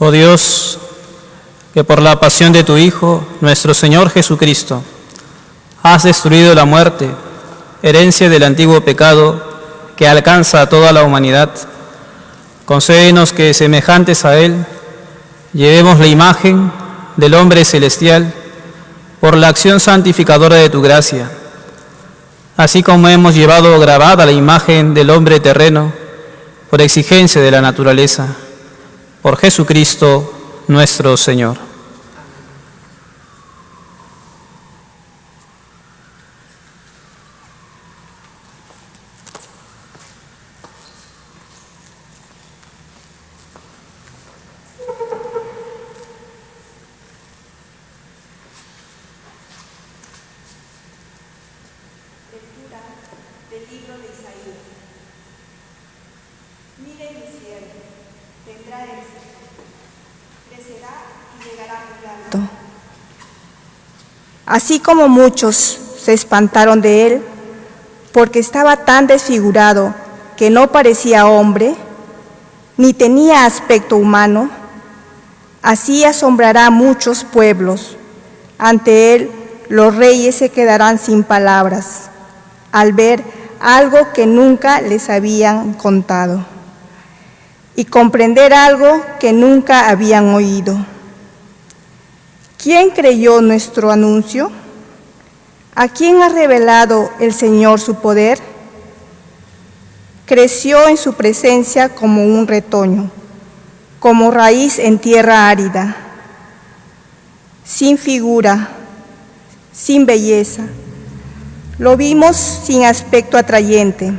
Oh Dios, que por la pasión de tu Hijo, nuestro Señor Jesucristo, has destruido la muerte, herencia del antiguo pecado que alcanza a toda la humanidad, concédenos que, semejantes a Él, llevemos la imagen del hombre celestial por la acción santificadora de tu gracia, así como hemos llevado grabada la imagen del hombre terreno por exigencia de la naturaleza, por Jesucristo nuestro Señor. Lectura del libro de Isaías. Mire mi siervo, tendrá éxito, crecerá y llegará muy alto. Así como muchos se espantaron de él, porque estaba tan desfigurado que no parecía hombre, ni tenía aspecto humano, así asombrará a muchos pueblos. Ante él los reyes se quedarán sin palabras, al ver algo que nunca les habían contado y comprender algo que nunca habían oído. ¿Quién creyó nuestro anuncio? ¿A quién ha revelado el Señor su poder? Creció en su presencia como un retoño, como raíz en tierra árida, sin figura, sin belleza. Lo vimos sin aspecto atrayente,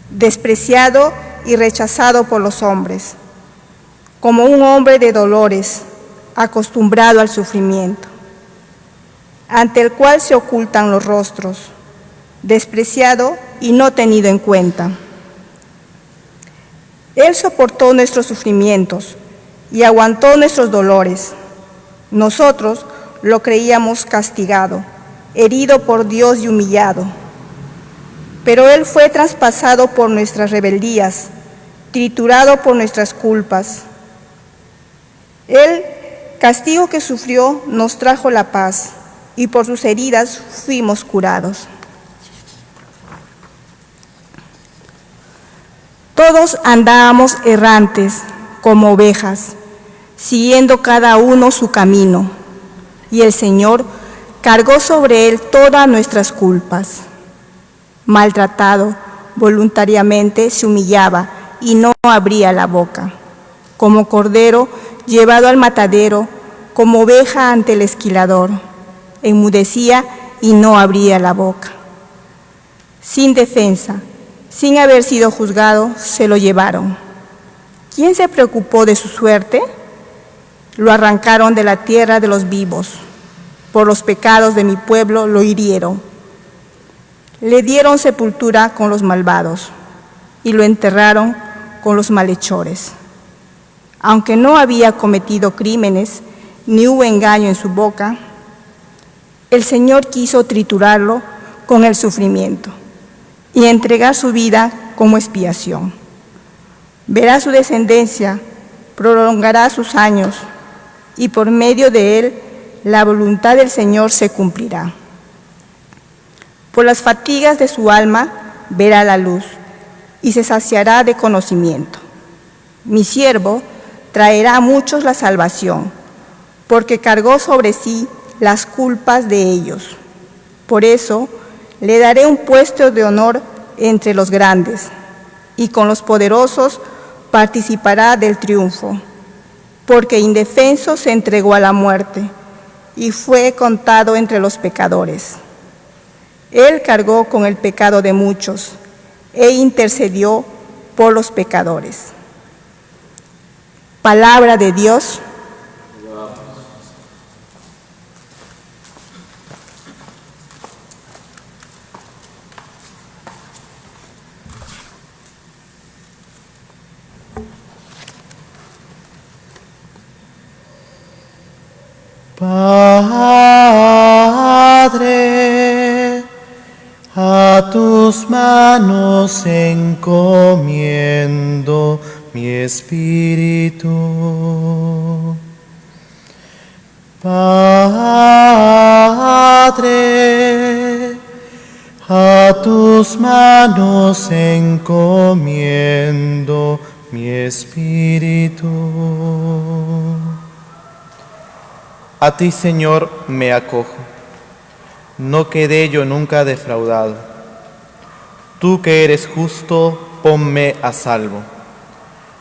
despreciado y rechazado por los hombres, como un hombre de dolores, acostumbrado al sufrimiento, ante el cual se ocultan los rostros, despreciado y no tenido en cuenta. Él soportó nuestros sufrimientos y aguantó nuestros dolores. Nosotros lo creíamos castigado, herido por Dios y humillado. Pero Él fue traspasado por nuestras rebeldías, triturado por nuestras culpas. El castigo que sufrió nos trajo la paz, y por sus heridas fuimos curados. Todos andábamos errantes como ovejas, siguiendo cada uno su camino, y el Señor cargó sobre él todas nuestras culpas. Maltratado, voluntariamente se humillaba y no abría la boca. Como cordero llevado al matadero, como oveja ante el esquilador, enmudecía y no abría la boca. Sin defensa, sin haber sido juzgado, se lo llevaron. ¿Quién se preocupó de su suerte? Lo arrancaron de la tierra de los vivos. Por los pecados de mi pueblo lo hirieron. Le dieron sepultura con los malvados y lo enterraron con los malhechores. Aunque no había cometido crímenes, ni hubo engaño en su boca, el Señor quiso triturarlo con el sufrimiento y entregar su vida como expiación. Verá su descendencia, prolongará sus años, y por medio de él la voluntad del Señor se cumplirá. Por las fatigas de su alma verá la luz y se saciará de conocimiento. Mi siervo traerá a muchos la salvación, porque cargó sobre sí las culpas de ellos. Por eso le daré un puesto de honor entre los grandes, y con los poderosos participará del triunfo, porque indefenso se entregó a la muerte y fue contado entre los pecadores. Él cargó con el pecado de muchos e intercedió por los pecadores. Palabra de Dios. Padre, a tus manos encomiendo mi espíritu. Padre, a tus manos encomiendo mi espíritu. A ti, Señor, me acojo. No quedé yo nunca defraudado. Tú que eres justo, ponme a salvo.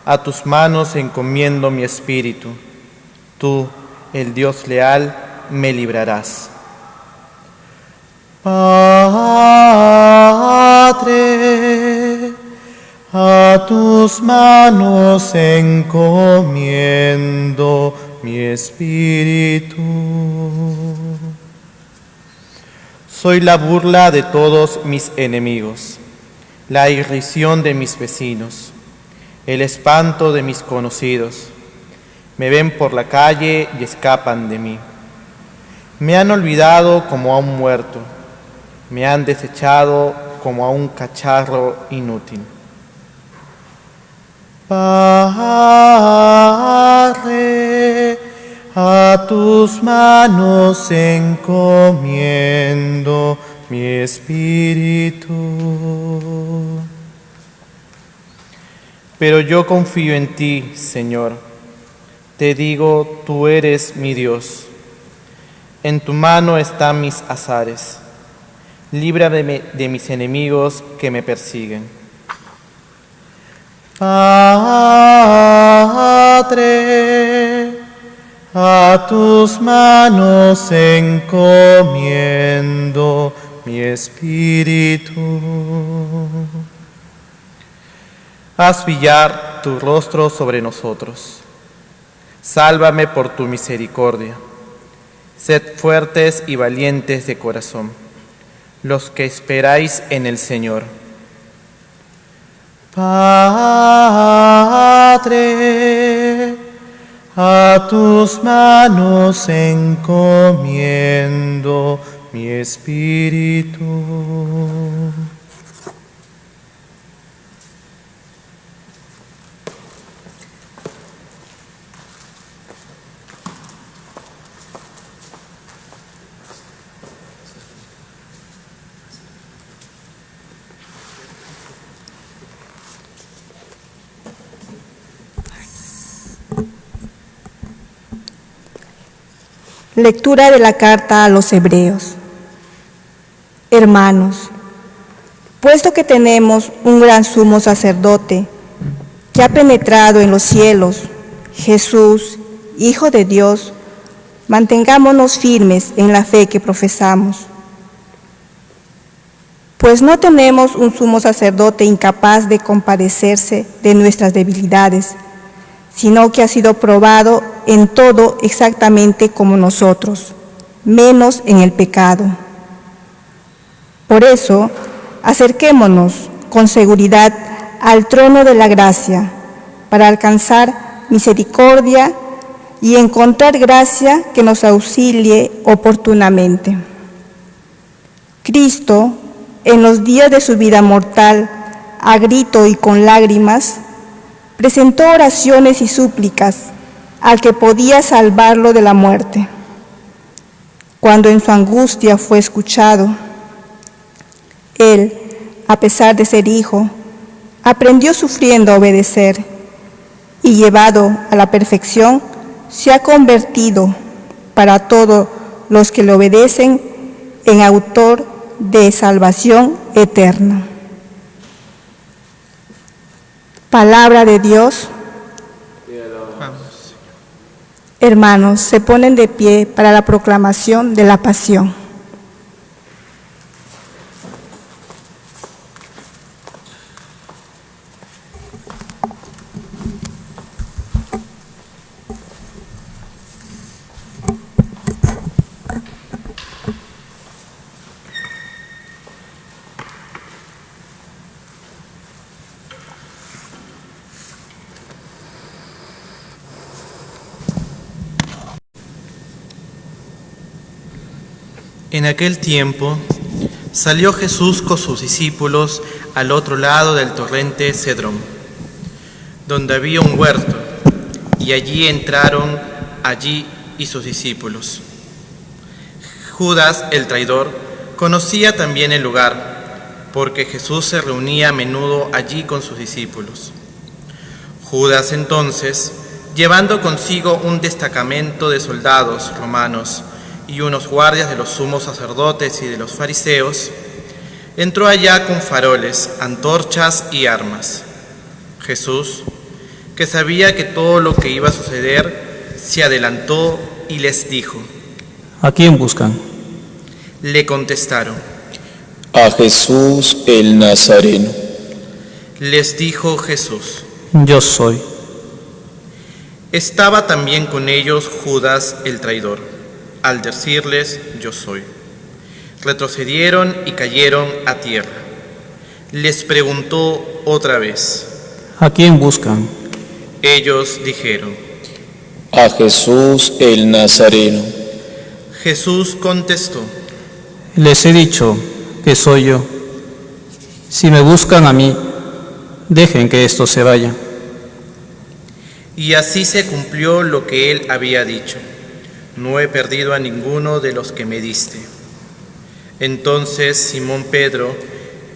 A tus manos encomiendo mi espíritu. Tú, el Dios leal, me librarás. Padre, a tus manos encomiendo mi espíritu. Soy la burla de todos mis enemigos, la irrisión de mis vecinos, el espanto de mis conocidos. Me ven por la calle y escapan de mí. Me han olvidado como a un muerto, me han desechado como a un cacharro inútil. Padre, a tus manos encomiendo mi espíritu. Pero yo confío en ti, Señor. Te digo, tú eres mi Dios. En tu mano están mis azares. Líbrame de mis enemigos que me persiguen. Padre, a tus manos encomiendo mi espíritu. Haz brillar tu rostro sobre nosotros. Sálvame por tu misericordia. Sed fuertes y valientes de corazón, los que esperáis en el Señor. Padre, a tus manos encomiendo mi espíritu. Lectura de la carta a los Hebreos. Hermanos, puesto que tenemos un gran sumo sacerdote que ha penetrado en los cielos, Jesús, Hijo de Dios, mantengámonos firmes en la fe que profesamos. Pues no tenemos un sumo sacerdote incapaz de compadecerse de nuestras debilidades, sino que ha sido probado en todo exactamente como nosotros, menos en el pecado. Por eso, acerquémonos con seguridad al trono de la gracia, para alcanzar misericordia y encontrar gracia que nos auxilie oportunamente. Cristo, en los días de su vida mortal, a grito y con lágrimas, presentó oraciones y súplicas al que podía salvarlo de la muerte. Cuando en su angustia fue escuchado, él, a pesar de ser hijo, aprendió sufriendo a obedecer y, llevado a la perfección, se ha convertido para todos los que le obedecen en autor de salvación eterna. Palabra de Dios. Hermanos, se ponen de pie para la proclamación de la pasión. En aquel tiempo salió Jesús con sus discípulos al otro lado del torrente Cedrón. donde había un huerto, y allí entraron y sus discípulos. Judas, el traidor, conocía también el lugar, porque Jesús se reunía a menudo allí con sus discípulos. Judas entonces, llevando consigo un destacamento de soldados romanos y unos guardias de los sumos sacerdotes y de los fariseos, entró allá con faroles, antorchas y armas. Jesús, que sabía que todo lo que iba a suceder, se adelantó y les dijo: ¿A quién buscan? Le contestaron: A Jesús el Nazareno. Les dijo Jesús: Yo soy. Estaba también con ellos Judas el traidor. Al decirles: Yo soy, retrocedieron y cayeron a tierra. Les preguntó otra vez: ¿A quién buscan? Ellos dijeron: A Jesús el Nazareno. Jesús contestó: Les he dicho que soy yo. Si me buscan a mí, dejen que estos se vayan. Y así se cumplió lo que él había dicho: No he perdido a ninguno de los que me diste. Entonces Simón Pedro,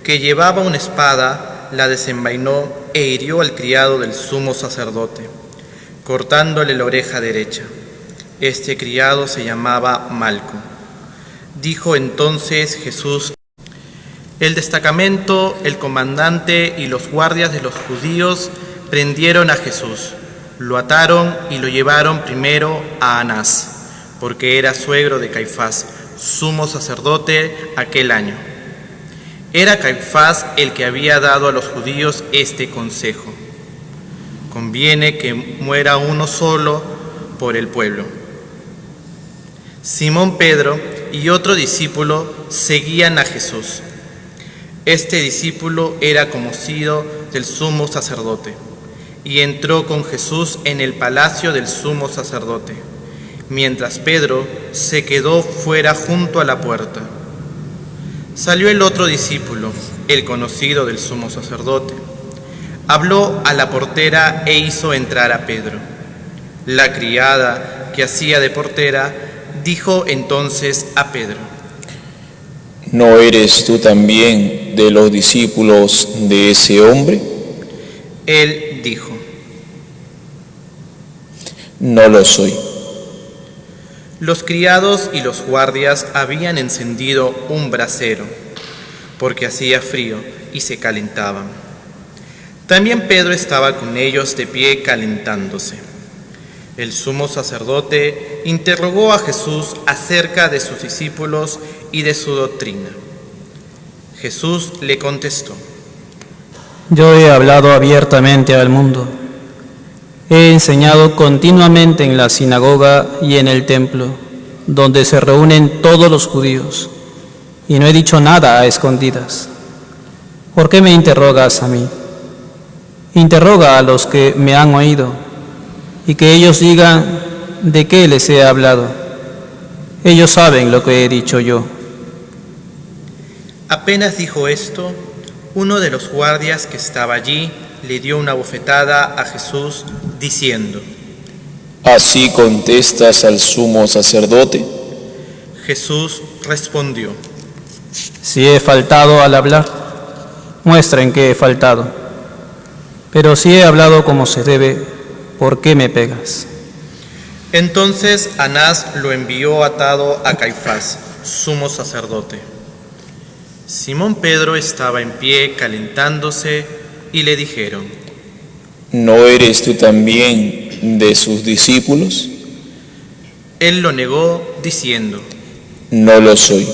que llevaba una espada, la desenvainó e hirió al criado del sumo sacerdote, cortándole la oreja derecha. Este criado se llamaba Malco. Dijo entonces Jesús: El destacamento, el comandante y los guardias de los judíos prendieron a Jesús, lo ataron y lo llevaron primero a Anás, porque era suegro de Caifás, sumo sacerdote aquel año. Era Caifás el que había dado a los judíos este consejo: Conviene que muera uno solo por el pueblo. Simón Pedro y otro discípulo seguían a Jesús. Este discípulo era conocido del sumo sacerdote y entró con Jesús en el palacio del sumo sacerdote, mientras Pedro se quedó fuera junto a la puerta. Salió el otro discípulo, el conocido del sumo sacerdote. Habló a la portera e hizo entrar a Pedro. La criada que hacía de portera dijo entonces a Pedro: ¿No eres tú también de los discípulos de ese hombre? Él dijo: No lo soy. Los criados y los guardias habían encendido un brasero, porque hacía frío y se calentaban. También Pedro estaba con ellos de pie calentándose. El sumo sacerdote interrogó a Jesús acerca de sus discípulos y de su doctrina. Jesús le contestó: Yo he hablado abiertamente al mundo. He enseñado continuamente en la sinagoga y en el templo, donde se reúnen todos los judíos, y no he dicho nada a escondidas. ¿Por qué me interrogas a mí? Interroga a los que me han oído, y que ellos digan de qué les he hablado. Ellos saben lo que he dicho yo. Apenas dijo esto, uno de los guardias que estaba allí le dio una bofetada a Jesús, diciendo: ¿Así contestas al sumo sacerdote? Jesús respondió: Si he faltado al hablar, muestren que he faltado. Pero si he hablado como se debe, ¿por qué me pegas? Entonces Anás lo envió atado a Caifás, sumo sacerdote. Simón Pedro estaba en pie calentándose y le dijeron: ¿No eres tú también de sus discípulos? Él lo negó diciendo: No lo soy.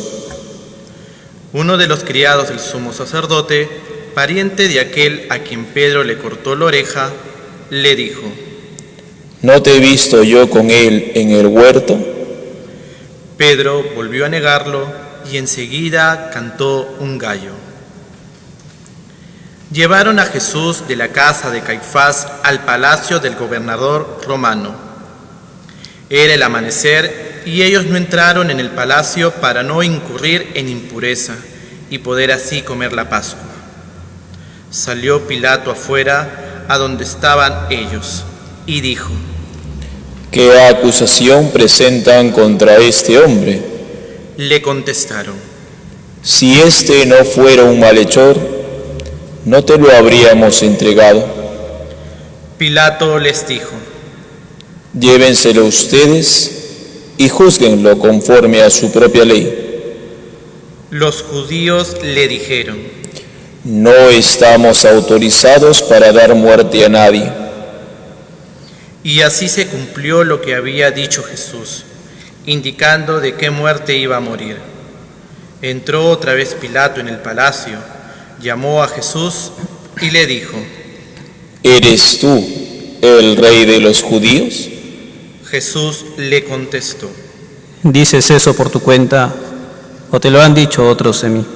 Uno de los criados del sumo sacerdote, pariente de aquel a quien Pedro le cortó la oreja, le dijo: ¿No te he visto yo con él en el huerto? Pedro volvió a negarlo y enseguida cantó un gallo. Llevaron a Jesús de la casa de Caifás al palacio del gobernador romano. Era el amanecer y ellos no entraron en el palacio para no incurrir en impureza y poder así comer la Pascua. Salió Pilato afuera a donde estaban ellos, y dijo: ¿Qué acusación presentan contra este hombre? Le contestaron: Si este no fuera un malhechor, no te lo habríamos entregado. Pilato les dijo: Llévenselo ustedes y júzguenlo conforme a su propia ley. Los judíos le dijeron: No estamos autorizados para dar muerte a nadie. Y así se cumplió lo que había dicho Jesús, indicando de qué muerte iba a morir. Entró otra vez Pilato en el palacio, llamó a Jesús y le dijo: ¿Eres tú el rey de los judíos? Jesús le contestó: ¿Dices eso por tu cuenta o te lo han dicho otros de mí?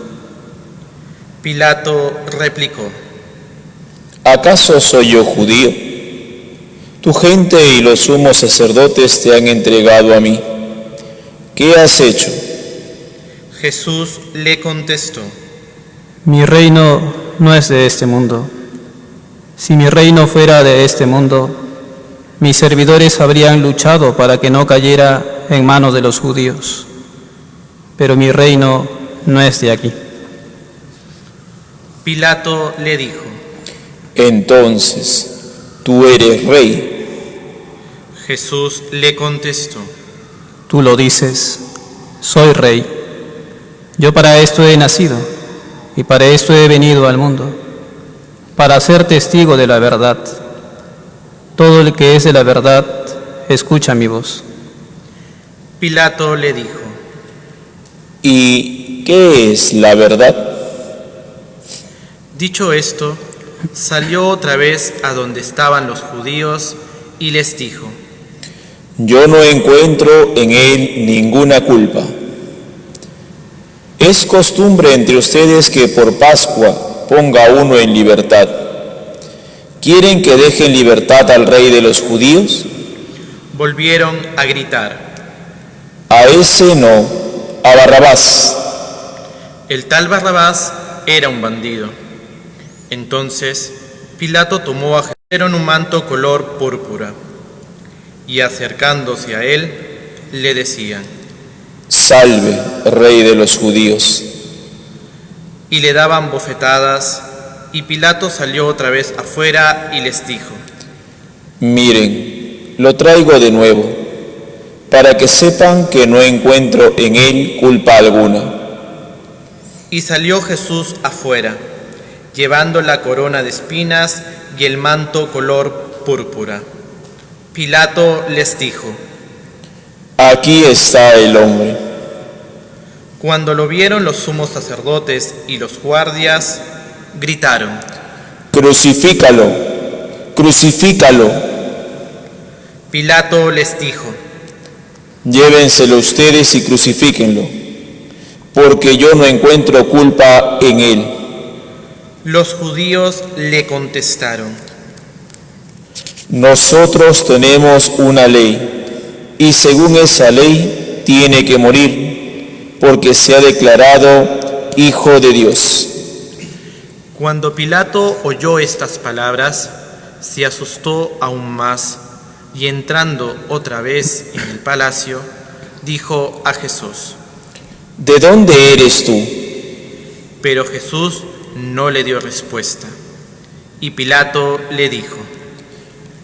Pilato replicó: ¿Acaso soy yo judío? Tu gente y los sumos sacerdotes te han entregado a mí. ¿Qué has hecho? Jesús le contestó: Mi reino no es de este mundo. Si mi reino fuera de este mundo, mis servidores habrían luchado para que no cayera en manos de los judíos. Pero mi reino no es de aquí. Pilato le dijo: Entonces, ¿tú eres rey? Jesús le contestó: Tú lo dices, soy rey. Yo para esto he nacido y para esto he venido al mundo, para ser testigo de la verdad. Todo el que es de la verdad, escucha mi voz. Pilato le dijo: ¿Y qué es la verdad? Dicho esto, salió otra vez a donde estaban los judíos y les dijo: Yo no encuentro en él ninguna culpa. Es costumbre entre ustedes que por Pascua ponga uno en libertad. ¿Quieren que deje en libertad al rey de los judíos? Volvieron a gritar: A ese no, a Barrabás. El tal Barrabás era un bandido. Entonces Pilato tomó a Jesús en un manto color púrpura y acercándose a él le decían: Salve, rey de los judíos. Y le daban bofetadas, y Pilato salió otra vez afuera y les dijo: Miren, lo traigo de nuevo, para que sepan que no encuentro en él culpa alguna. Y salió Jesús afuera, llevando la corona de espinas y el manto color púrpura. Pilato les dijo: Aquí está el hombre. Cuando lo vieron los sumos sacerdotes y los guardias, gritaron: Crucifícalo, crucifícalo. Pilato les dijo: Llévenselo ustedes y crucifíquenlo, porque yo no encuentro culpa en él. Los judíos le contestaron: Nosotros tenemos una ley, y según esa ley tiene que morir, porque se ha declarado Hijo de Dios. Cuando Pilato oyó estas palabras, se asustó aún más, y entrando otra vez en el palacio, dijo a Jesús: ¿De dónde eres tú? Pero Jesús no le dio respuesta. Y Pilato le dijo: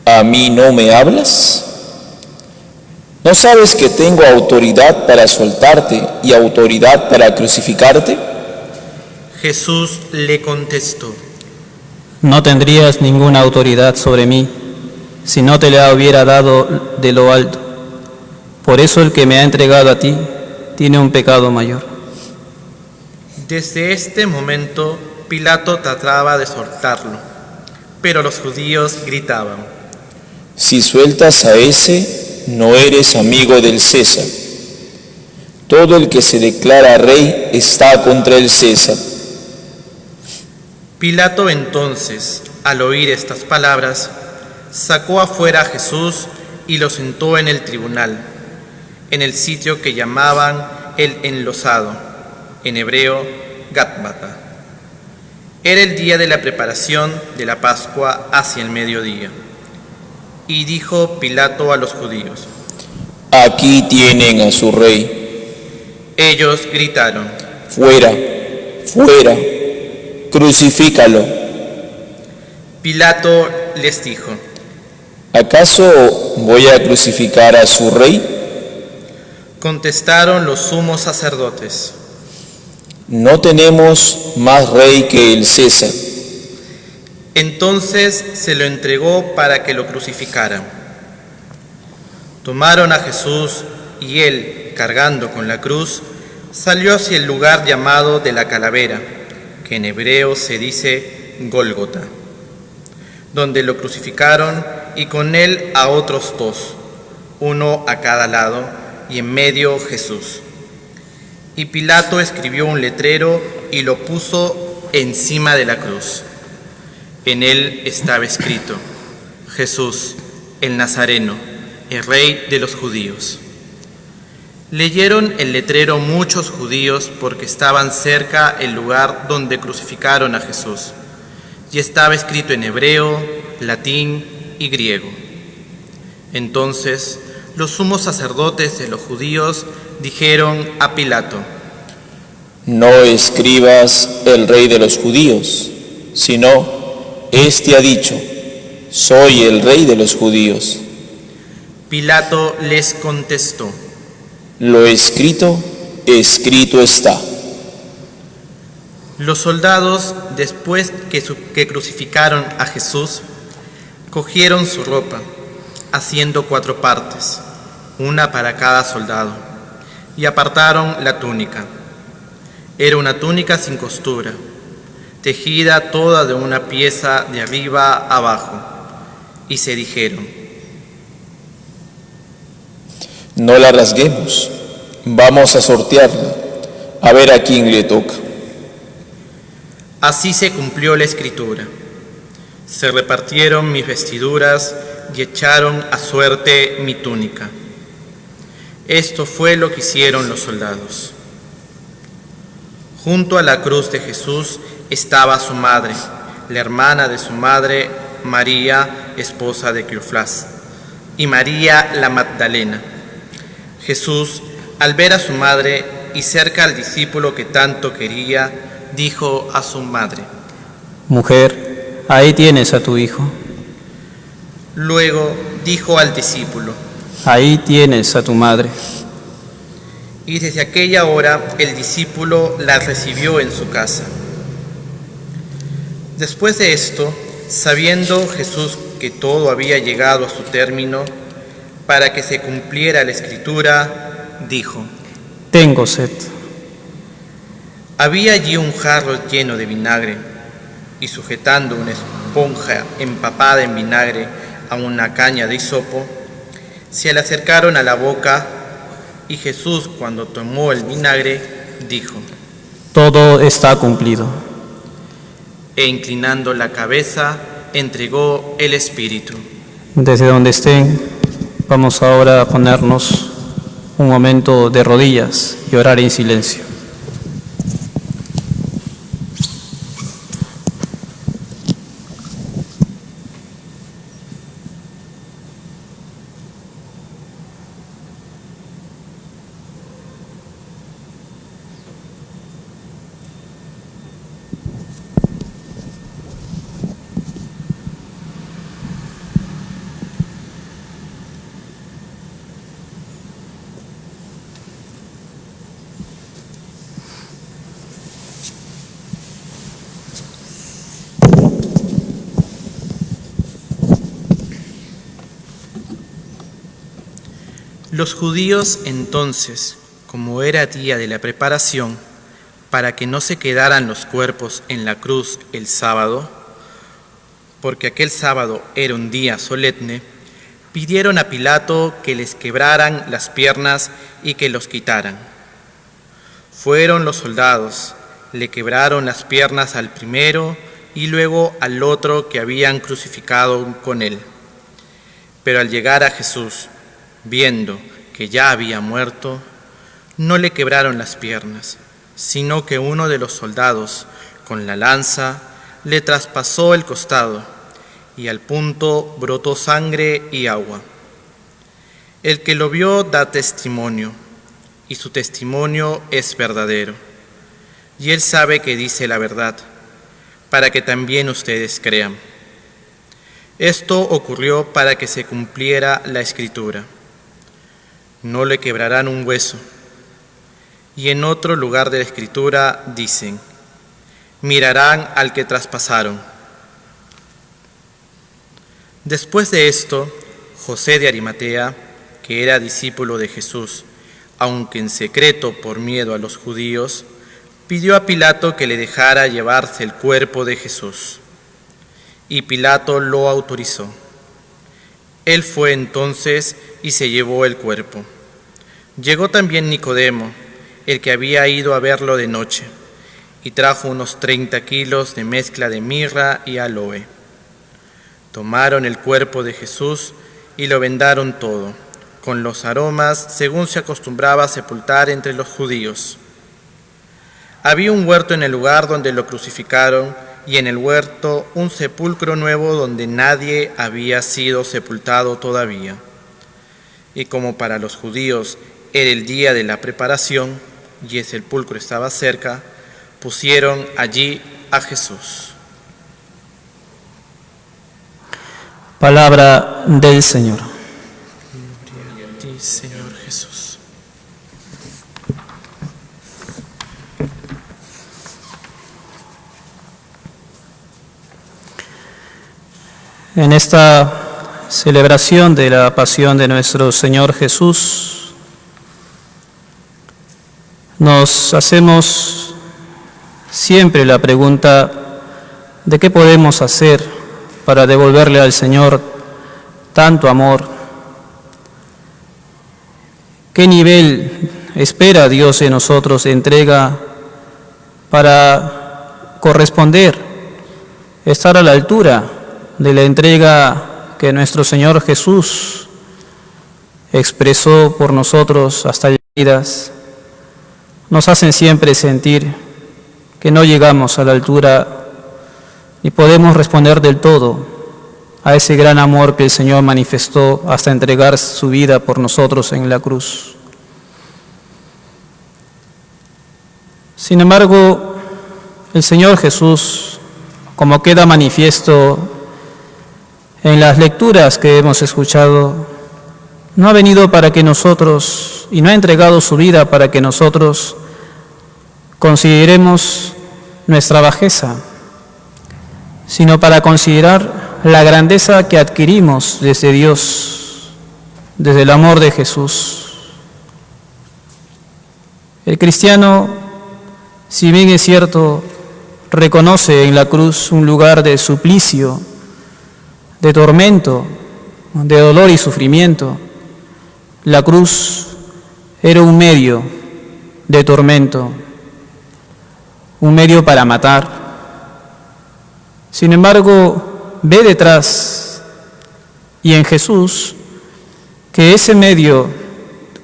¿A mí no me hablas? ¿No sabes que tengo autoridad para soltarte y autoridad para crucificarte? Jesús le contestó: No tendrías ninguna autoridad sobre mí si no te la hubiera dado de lo alto. Por eso el que me ha entregado a ti tiene un pecado mayor. Desde este momento Pilato trataba de soltarlo, pero los judíos gritaban: Si sueltas a ese, no eres amigo del César. Todo el que se declara rey está contra el César. Pilato entonces, al oír estas palabras, sacó afuera a Jesús y lo sentó en el tribunal, en el sitio que llamaban el Enlosado, en hebreo Gatbata. Era el día de la preparación de la Pascua hacia el mediodía. Y dijo Pilato a los judíos: Aquí tienen a su rey. Ellos gritaron: Fuera, fuera, crucifícalo. Pilato les dijo: ¿Acaso voy a crucificar a su rey? Contestaron los sumos sacerdotes: No tenemos más rey que el César. Entonces se lo entregó para que lo crucificaran. Tomaron a Jesús y él, cargando con la cruz, salió hacia el lugar llamado de la calavera, que en hebreo se dice Gólgota, donde lo crucificaron y con él a otros dos, uno a cada lado, y en medio Jesús. Y Pilato escribió un letrero y lo puso encima de la cruz. En él estaba escrito: Jesús, el Nazareno, el Rey de los judíos. Leyeron el letrero muchos judíos porque estaban cerca el lugar donde crucificaron a Jesús, y estaba escrito en hebreo, latín y griego. Entonces los sumos sacerdotes de los judíos dijeron a Pilato: No escribas el rey de los judíos, sino este ha dicho: soy el rey de los judíos. Pilato les contestó: Lo escrito, escrito está. Los soldados, después que crucificaron a Jesús, cogieron su ropa, haciendo 4 partes, una para cada soldado, y apartaron la túnica. Era una túnica sin costura, tejida toda de una pieza de arriba a abajo, y se dijeron: No la rasguemos, vamos a sortearla, a ver a quién le toca. Así se cumplió la escritura. Se repartieron mis vestiduras y echaron a suerte mi túnica. Esto fue lo que hicieron los soldados. Junto a la cruz de Jesús estaba su madre, la hermana de su madre, María, esposa de Cleofás, y María la Magdalena. Jesús, al ver a su madre y cerca al discípulo que tanto quería, dijo a su madre: Mujer, ahí tienes a tu hijo. Luego dijo al discípulo: Ahí tienes a tu madre. Y desde aquella hora el discípulo la recibió en su casa. Después de esto, sabiendo Jesús que todo había llegado a su término, para que se cumpliera la escritura, dijo: Tengo sed. Había allí un jarro lleno de vinagre, y sujetando una esponja empapada en vinagre a una caña de hisopo, se le acercaron a la boca, y Jesús, cuando tomó el vinagre, dijo: Todo está cumplido. E inclinando la cabeza, entregó el espíritu. Desde donde estén, vamos ahora a ponernos un momento de rodillas y orar en silencio. Los judíos entonces, como era día de la preparación, para que no se quedaran los cuerpos en la cruz el sábado, porque aquel sábado era un día solemne, pidieron a Pilato que les quebraran las piernas y que los quitaran. Fueron los soldados, le quebraron las piernas al primero y luego al otro que habían crucificado con él. Pero al llegar a Jesús, viendo que ya había muerto, no le quebraron las piernas, sino que uno de los soldados, con la lanza, le traspasó el costado, y al punto brotó sangre y agua. El que lo vio da testimonio, y su testimonio es verdadero. Y él sabe que dice la verdad, para que también ustedes crean. Esto ocurrió para que se cumpliera la Escritura: no le quebrarán un hueso. Y en otro lugar de la Escritura dicen: mirarán al que traspasaron. Después de esto, José de Arimatea, que era discípulo de Jesús, aunque en secreto por miedo a los judíos, pidió a Pilato que le dejara llevarse el cuerpo de Jesús. Y Pilato lo autorizó. Él fue entonces y se llevó el cuerpo. Llegó también Nicodemo, el que había ido a verlo de noche, y trajo unos 30 kilos de mezcla de mirra y aloe. Tomaron el cuerpo de Jesús y lo vendaron todo, con los aromas según se acostumbraba a sepultar entre los judíos. Había un huerto en el lugar donde lo crucificaron, y en el huerto un sepulcro nuevo donde nadie había sido sepultado todavía. Y como para los judíos era el día de la preparación, y el sepulcro estaba cerca, pusieron allí a Jesús. Palabra del Señor. Gloria a ti, Señor Jesús. En esta celebración de la pasión de nuestro Señor Jesús, nos hacemos siempre la pregunta de qué podemos hacer para devolverle al Señor tanto amor. ¿Qué nivel espera Dios de nosotros de entrega para corresponder, estar a la altura de la entrega que nuestro Señor Jesús expresó por nosotros hasta vidas? Nos hacen siempre sentir que no llegamos a la altura ni podemos responder del todo a ese gran amor que el Señor manifestó hasta entregar su vida por nosotros en la cruz. Sin embargo, el Señor Jesús, como queda manifiesto en las lecturas que hemos escuchado, no ha venido para que nosotros, y no ha entregado su vida para que nosotros consideremos nuestra bajeza, sino para considerar la grandeza que adquirimos desde Dios, desde el amor de Jesús. El cristiano, si bien es cierto, reconoce en la cruz un lugar de suplicio, de tormento, de dolor y sufrimiento. La cruz era un medio de tormento, un medio para matar. Sin embargo, ve detrás y en Jesús que ese medio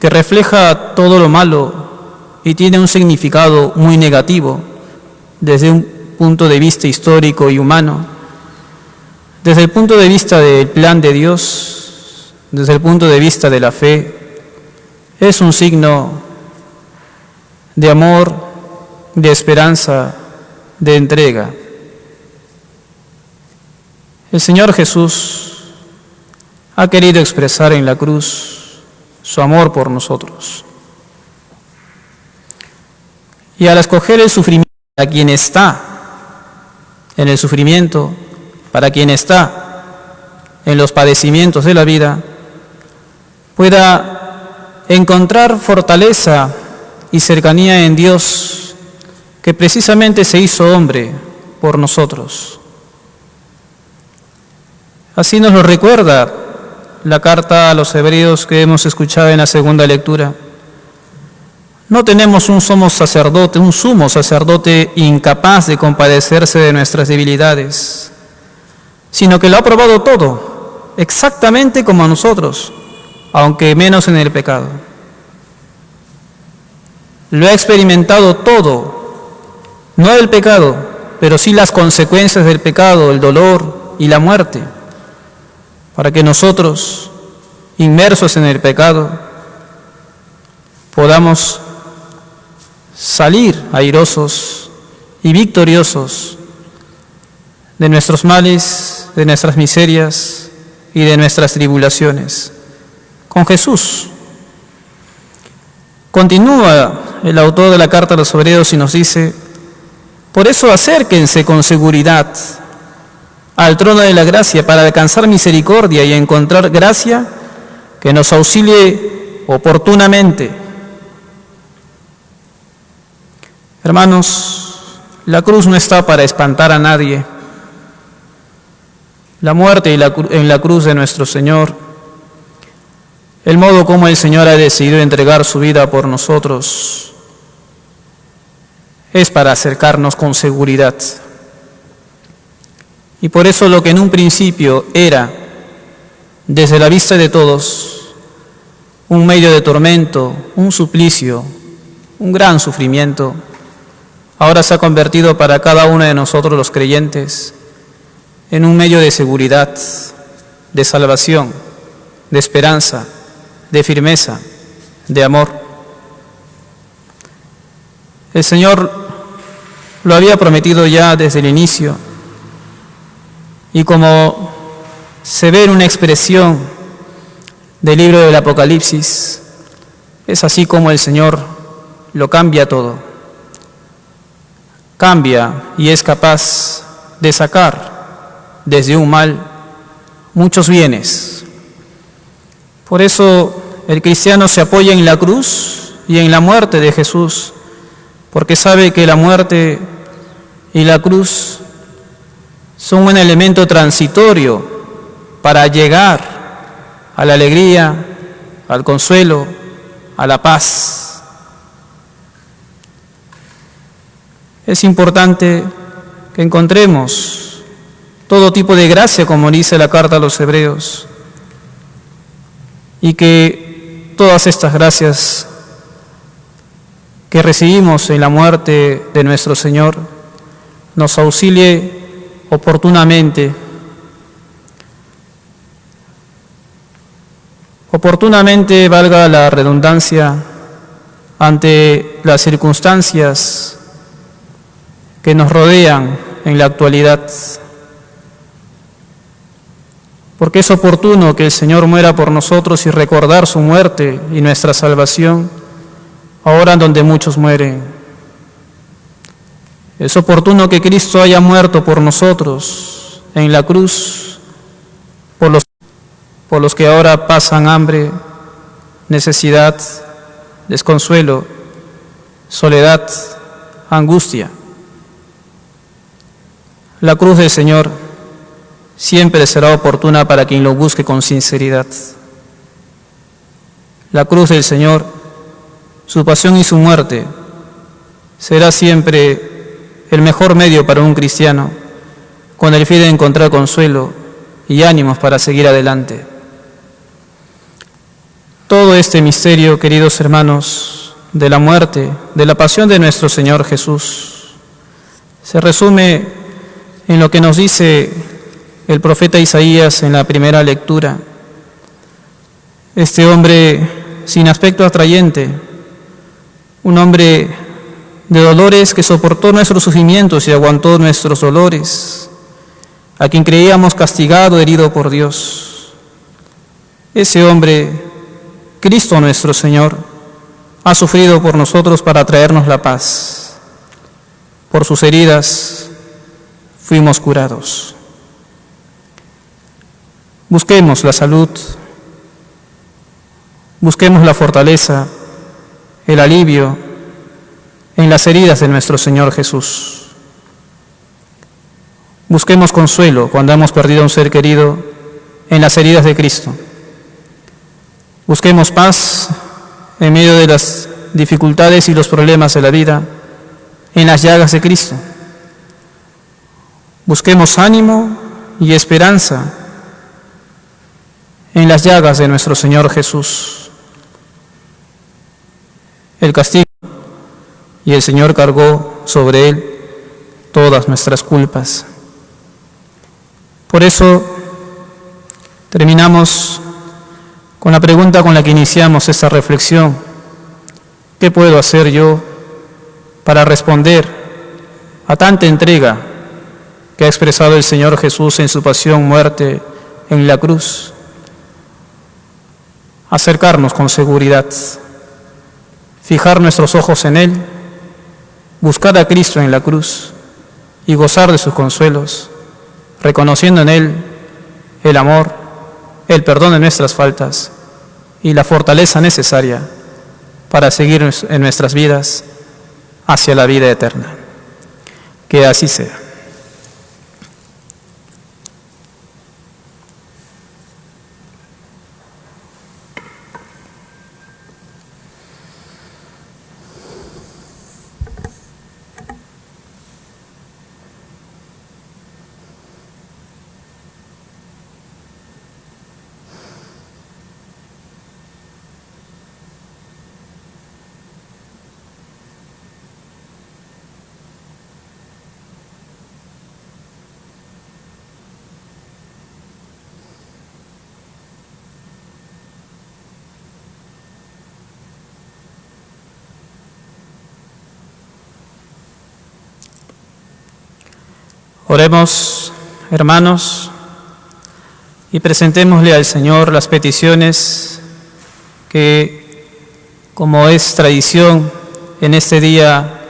que refleja todo lo malo y tiene un significado muy negativo desde un punto de vista histórico y humano, desde el punto de vista del plan de Dios, desde el punto de vista de la fe, es un signo de amor, de esperanza, de entrega. El Señor Jesús ha querido expresar en la cruz su amor por nosotros. Y al escoger el sufrimiento para quien está en el sufrimiento, para quien está en los padecimientos de la vida, pueda encontrar fortaleza y cercanía en Dios, que precisamente se hizo hombre por nosotros. Así nos lo recuerda la carta a los Hebreos que hemos escuchado en la segunda lectura. No tenemos un sumo sacerdote incapaz de compadecerse de nuestras debilidades, sino que lo ha probado todo, exactamente como nosotros, aunque menos en el pecado. Lo ha experimentado todo, no el pecado, pero sí las consecuencias del pecado, el dolor y la muerte, para que nosotros, inmersos en el pecado, podamos salir airosos y victoriosos de nuestros males, de nuestras miserias y de nuestras tribulaciones. Con Jesús. Continúa el autor de la carta a los Hebreos y nos dice: por eso acérquense con seguridad al trono de la gracia para alcanzar misericordia y encontrar gracia que nos auxilie oportunamente. Hermanos, la cruz no está para espantar a nadie. La muerte en la cruz de nuestro Señor, el modo como el Señor ha decidido entregar su vida por nosotros, es para acercarnos con seguridad. Y por eso lo que en un principio era, desde la vista de todos, un medio de tormento, un suplicio, un gran sufrimiento, ahora se ha convertido para cada uno de nosotros los creyentes en un medio de seguridad, de salvación, de esperanza, de firmeza, de amor. El Señor lo había prometido ya desde el inicio, y como se ve en una expresión del libro del Apocalipsis, es así como el Señor lo cambia todo. Cambia y es capaz de sacar desde un mal muchos bienes. Por eso el cristiano se apoya en la cruz y en la muerte de Jesús, porque sabe que la muerte y la cruz son un elemento transitorio para llegar a la alegría, al consuelo, a la paz. Es importante que encontremos todo tipo de gracia, como dice la carta a los Hebreos, y que todas estas gracias que recibimos en la muerte de nuestro Señor nos auxilie oportunamente valga la redundancia, ante las circunstancias que nos rodean en la actualidad, porque es oportuno que el Señor muera por nosotros y recordar su muerte y nuestra salvación, ahora donde muchos mueren. Es oportuno que Cristo haya muerto por nosotros en la cruz, por los que ahora pasan hambre, necesidad, desconsuelo, soledad, angustia. La cruz del Señor siempre será oportuna para quien lo busque con sinceridad. La cruz del Señor, su pasión y su muerte, será siempre el mejor medio para un cristiano, con el fin de encontrar consuelo y ánimos para seguir adelante. Todo este misterio, queridos hermanos, de la muerte, de la pasión de nuestro Señor Jesús, se resume en lo que nos dice el profeta Isaías en la primera lectura. Este hombre sin aspecto atrayente, un hombre de dolores que soportó nuestros sufrimientos y aguantó nuestros dolores, a quien creíamos castigado, herido por Dios. Ese hombre, Cristo nuestro Señor, ha sufrido por nosotros para traernos la paz. Por sus heridas fuimos curados. Busquemos la salud, busquemos la fortaleza, el alivio en las heridas de nuestro Señor Jesús. Busquemos consuelo cuando hemos perdido a un ser querido en las heridas de Cristo. Busquemos paz en medio de las dificultades y los problemas de la vida en las llagas de Cristo. Busquemos ánimo y esperanza en las llagas de nuestro Señor Jesús. El castigo y el Señor cargó sobre él todas nuestras culpas. Por eso terminamos con la pregunta con la que iniciamos esta reflexión: ¿qué puedo hacer yo para responder a tanta entrega que ha expresado el Señor Jesús en su pasión, muerte en la cruz? Acercarnos con seguridad, fijar nuestros ojos en Él, buscar a Cristo en la cruz y gozar de sus consuelos, reconociendo en Él el amor, el perdón de nuestras faltas y la fortaleza necesaria para seguir en nuestras vidas hacia la vida eterna. Que así sea. Oremos, hermanos, y presentémosle al Señor las peticiones que, como es tradición en este día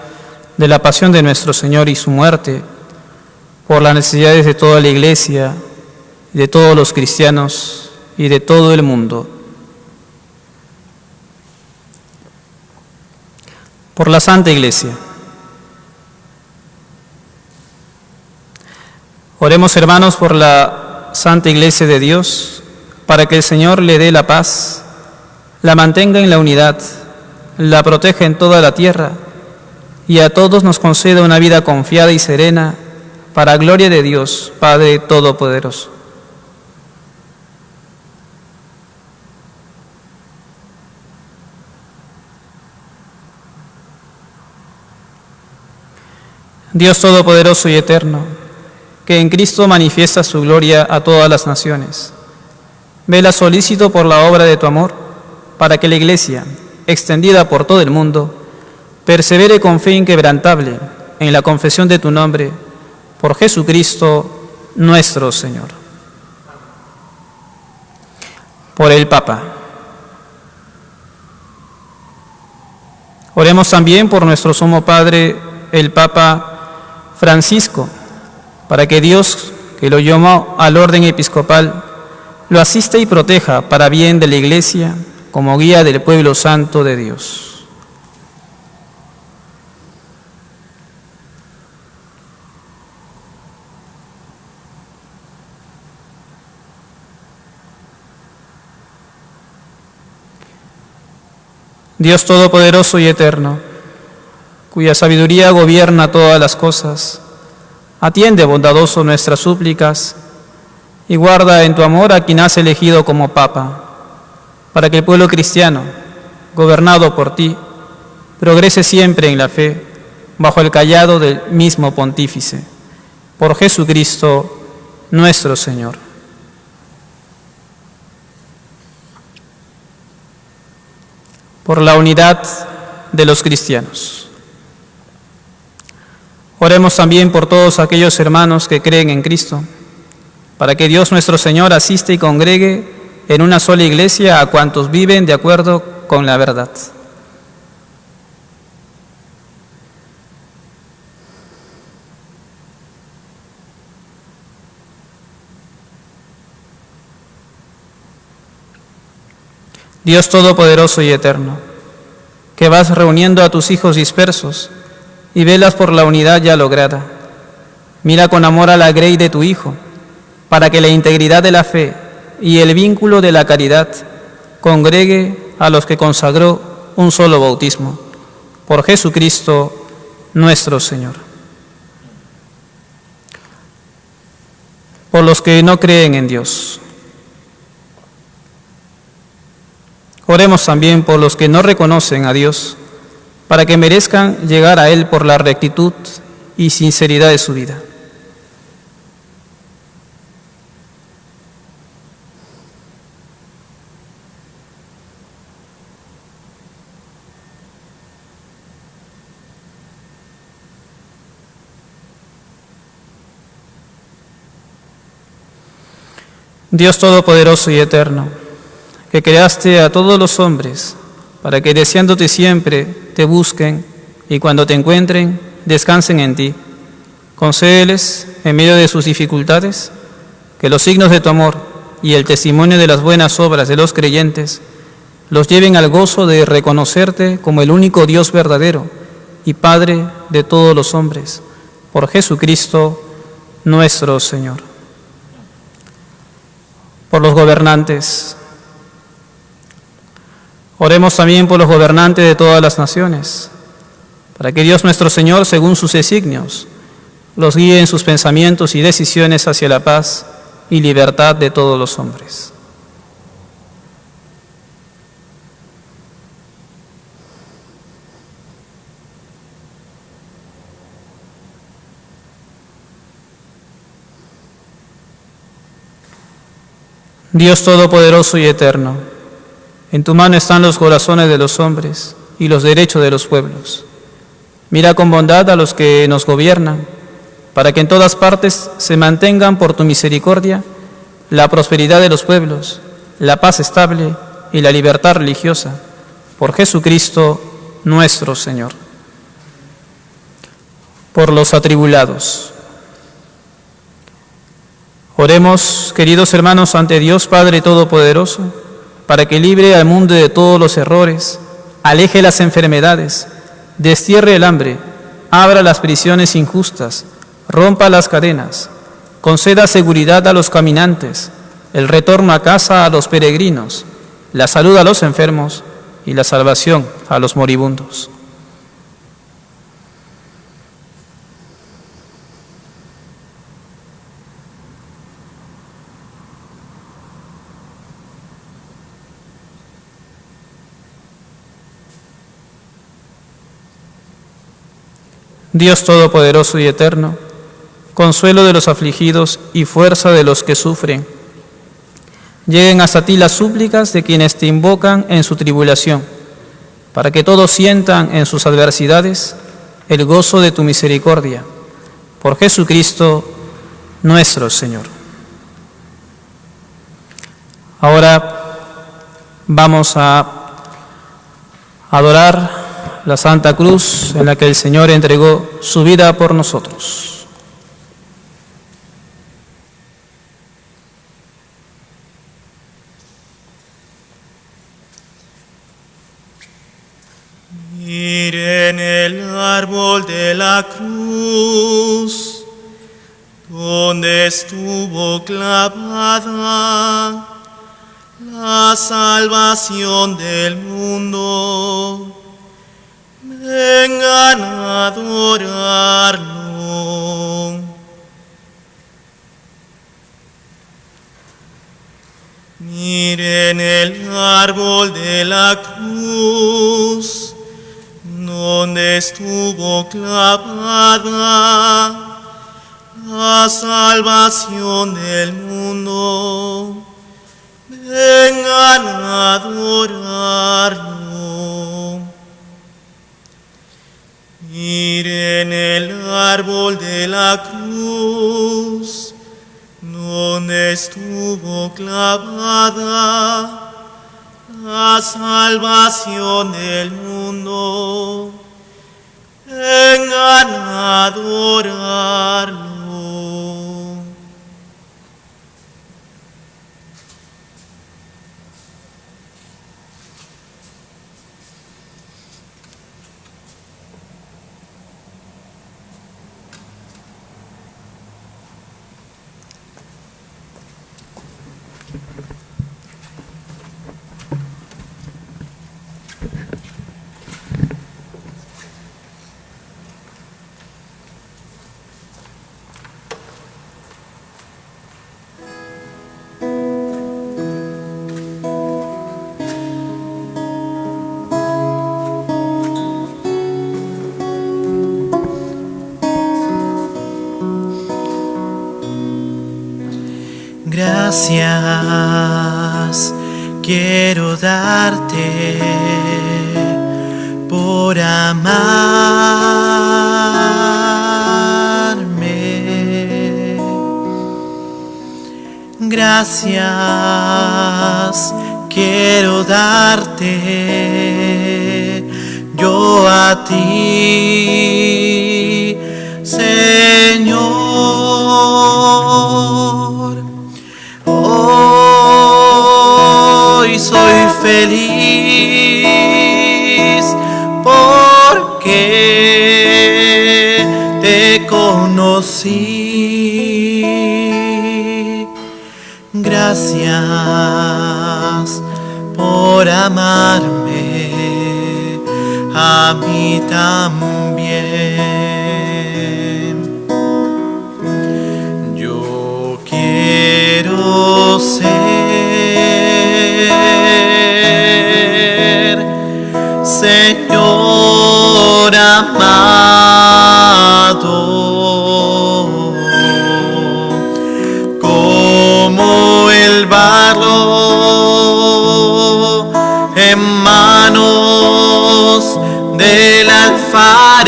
de la pasión de nuestro Señor y su muerte, por las necesidades de toda la Iglesia, de todos los cristianos y de todo el mundo. Por la Santa Iglesia. Oremos, hermanos, por la Santa Iglesia de Dios, para que el Señor le dé la paz, la mantenga en la unidad, la proteja en toda la tierra y a todos nos conceda una vida confiada y serena, para gloria de Dios, Padre Todopoderoso. Dios Todopoderoso y Eterno, que en Cristo manifiesta su gloria a todas las naciones, vela solícito por la obra de tu amor, para que la Iglesia, extendida por todo el mundo, persevere con fe inquebrantable en la confesión de tu nombre, por Jesucristo nuestro Señor. Por el Papa. Oremos también por nuestro Sumo Padre, el Papa Francisco, para que Dios, que lo llamó al orden episcopal, lo asista y proteja para bien de la Iglesia como guía del pueblo santo de Dios. Dios Todopoderoso y Eterno, cuya sabiduría gobierna todas las cosas, atiende bondadoso nuestras súplicas y guarda en tu amor a quien has elegido como Papa, para que el pueblo cristiano, gobernado por ti, progrese siempre en la fe, bajo el cayado del mismo Pontífice, por Jesucristo nuestro Señor. Por la unidad de los cristianos. Oremos también por todos aquellos hermanos que creen en Cristo, para que Dios nuestro Señor asista y congregue en una sola iglesia a cuantos viven de acuerdo con la verdad. Dios Todopoderoso y Eterno, que vas reuniendo a tus hijos dispersos y velas por la unidad ya lograda, mira con amor a la grey de tu Hijo, para que la integridad de la fe y el vínculo de la caridad congregue a los que consagró un solo bautismo, por Jesucristo nuestro Señor. Por los que no creen en Dios. Oremos también por los que no reconocen a Dios, para que merezcan llegar a Él por la rectitud y sinceridad de su vida. Dios Todopoderoso y Eterno, que creaste a todos los hombres para que deseándote siempre te busquen y cuando te encuentren descansen en ti, concédeles en medio de sus dificultades que los signos de tu amor y el testimonio de las buenas obras de los creyentes los lleven al gozo de reconocerte como el único Dios verdadero y Padre de todos los hombres, por Jesucristo nuestro Señor. Por los gobernantes. Oremos también por los gobernantes de todas las naciones, para que Dios nuestro Señor, según sus designios, los guíe en sus pensamientos y decisiones hacia la paz y libertad de todos los hombres. Dios Todopoderoso y Eterno, en tu mano están los corazones de los hombres y los derechos de los pueblos. Mira con bondad a los que nos gobiernan, para que en todas partes se mantengan por tu misericordia la prosperidad de los pueblos, la paz estable y la libertad religiosa, por Jesucristo nuestro Señor. Por los atribulados. Oremos, queridos hermanos, ante Dios Padre Todopoderoso, para que libre al mundo de todos los errores, aleje las enfermedades, destierre el hambre, abra las prisiones injustas, rompa las cadenas, conceda seguridad a los caminantes, el retorno a casa a los peregrinos, la salud a los enfermos y la salvación a los moribundos. Dios Todopoderoso y Eterno, consuelo de los afligidos y fuerza de los que sufren, lleguen hasta ti las súplicas de quienes te invocan en su tribulación, para que todos sientan en sus adversidades el gozo de tu misericordia. Por Jesucristo nuestro Señor. Ahora vamos a adorar la Santa Cruz en la que el Señor entregó su vida por nosotros. Miren el árbol de la cruz, donde estuvo clavada la salvación del mundo. Vengan a adorarlo. Miren el árbol de la cruz, donde estuvo clavada la salvación del mundo. Vengan a adorarlo. Miren el árbol de la cruz, donde estuvo clavada la salvación del mundo. Vengan a adorarlo. Gracias quiero darte por amarme. Gracias quiero darte yo a ti, Señor. Hoy soy feliz porque te conocí. Gracias por amarme a mí también. Yo quiero ser, Señor amado, como el barro en manos del alfarero.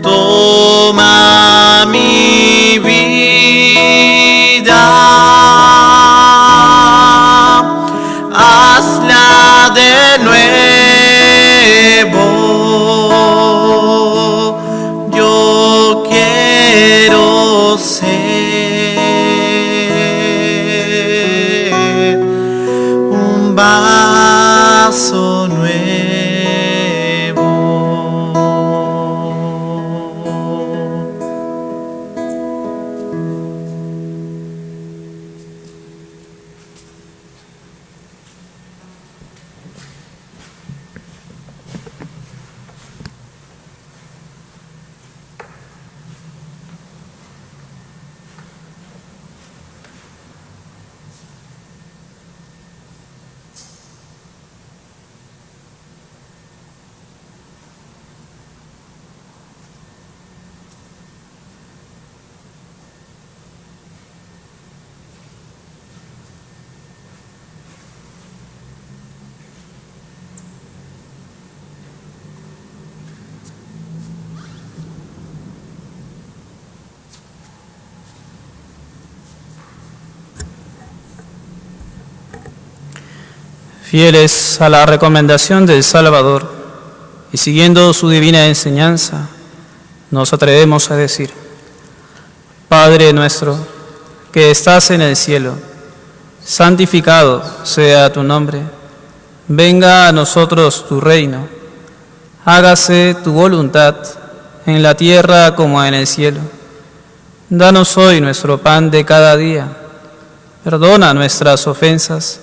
Toma mi vida, hazla de nuevo. Yo quiero ser un vaso nuevo. Fieles a la recomendación del Salvador y siguiendo su divina enseñanza, nos atrevemos a decir: Padre nuestro, que estás en el cielo, santificado sea tu nombre. Venga a nosotros tu reino. Hágase tu voluntad en la tierra como en el cielo. Danos hoy nuestro pan de cada día. Perdona nuestras ofensas,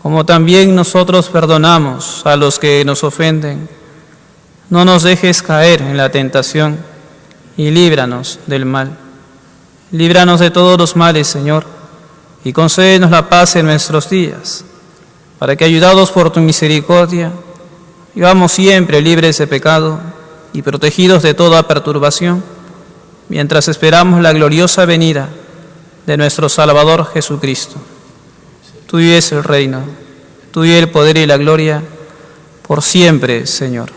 como también nosotros perdonamos a los que nos ofenden. No nos dejes caer en la tentación y líbranos del mal. Líbranos de todos los males, Señor, y concédenos la paz en nuestros días, para que, ayudados por tu misericordia, vivamos siempre libres de pecado y protegidos de toda perturbación, mientras esperamos la gloriosa venida de nuestro Salvador Jesucristo. Tuyo es el reino, tuyo el poder y la gloria, por siempre, Señor.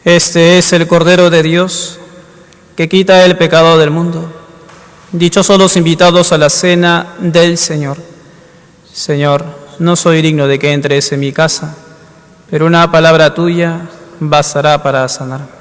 Este es el Cordero de Dios, que quita el pecado del mundo. Dichosos los invitados a la cena del Señor. Señor, no soy digno de que entres en mi casa, pero una palabra tuya bastará para sanarme.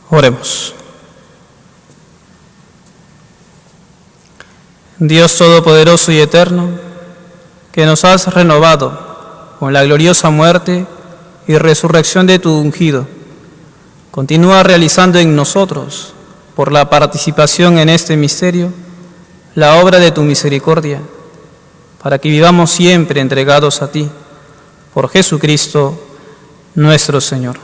Oremos. Dios Todopoderoso y Eterno, que nos has renovado con la gloriosa muerte y resurrección de tu ungido, continúa realizando en nosotros, por la participación en este misterio, la obra de tu misericordia, para que vivamos siempre entregados a ti, por Jesucristo nuestro Señor.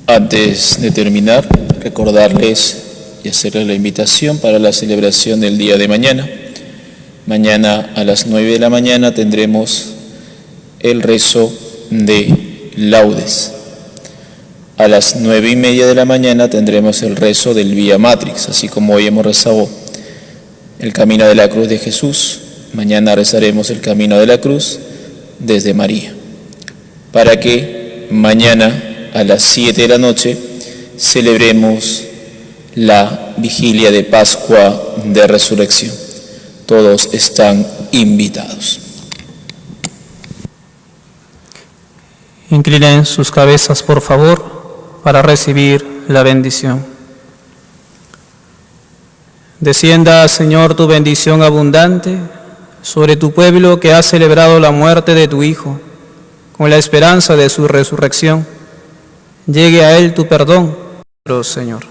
Antes de terminar, recordarles y hacerles la invitación para la celebración del día de mañana. Mañana a las 9 de la mañana tendremos el rezo de laudes. A las 9:30 de la mañana tendremos el rezo del Vía Matrix, así como hoy hemos rezado el Camino de la Cruz de Jesús. Mañana rezaremos el Camino de la Cruz desde María, para que mañana a las 7 de la noche celebremos la vigilia de Pascua de Resurrección. Todos están invitados. Inclinen sus cabezas, por favor, para recibir la bendición. Descienda, Señor, tu bendición abundante sobre tu pueblo que ha celebrado la muerte de tu Hijo, con la esperanza de su resurrección. Llegue a él tu perdón, Señor.